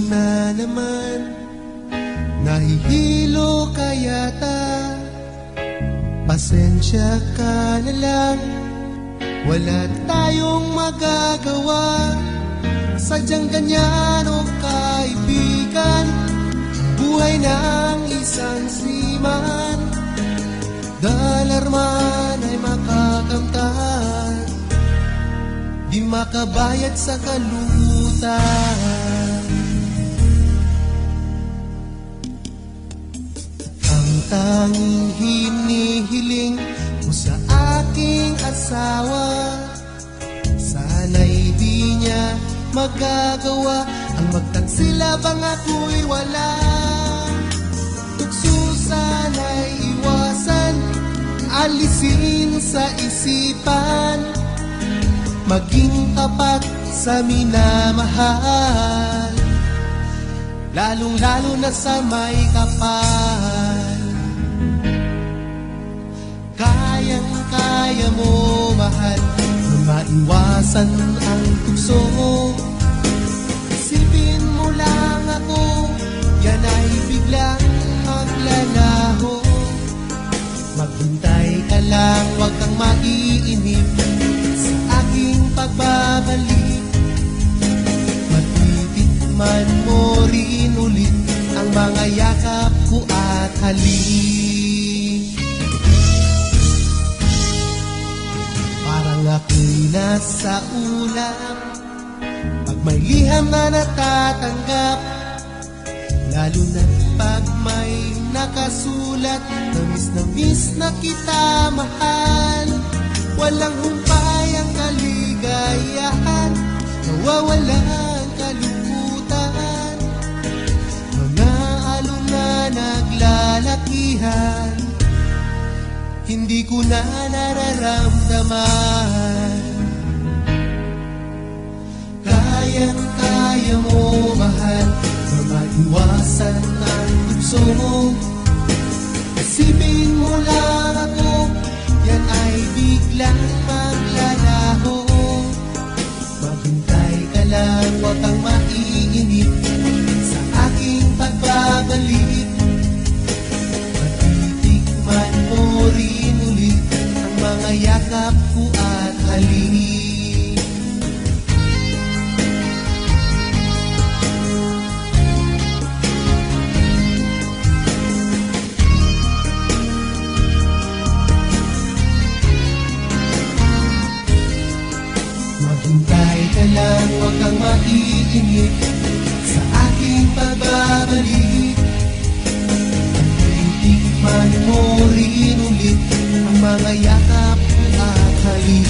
na naman, nahihilo ka yata. Pasensya ka na lang, wala tayong magagawa. Sadyang ganyan o kaibigan, buhay ng isang seaman. Dalarman ay makakamtan, di makabayad sa kalungkutan. Ang tanging hinihiling ko sa aking asawa, sana'y di niya magagawa ang magtagsilabang ako'y wala. Tukso sana'y iwasan, alisin sa isipan, maging tapat sa minamahal, lalong-lalo na sa may kapal. Kayang-kaya mo, mahal, na maiwasan ang tukso. Isipin mo lang ako, yan ay biglang maglalaho. Maghintay ka lang, huwag kang maiinip sa aking pagbabalik. Matitikman mo rin ulit ang mga yakap ko at halik. Parang ako'y nasa ulap pag may liham na natatanggap, lalo na pag may nakasulat na miss na kita, mahal. Walang humpay ang kaligayahan, nawawala ang kalungkutan. Mga alon na naglalakihan, hindi ko na nararamdaman. Kayang-kaya mo, mahal, na maiwasan ang tukso mo. Isipin mo lang ako, yan ay biglang maglalaho. Maghintay ka lang, huwag kang maiinip sa aking pagbabalik. Matitikman mo rin ulit ang mga yakap ko at halik. Maghintay ka lang, huwag kang maiinip sa aking pagbabalik. Titikman mo rin ulit ang mga yakap at halik.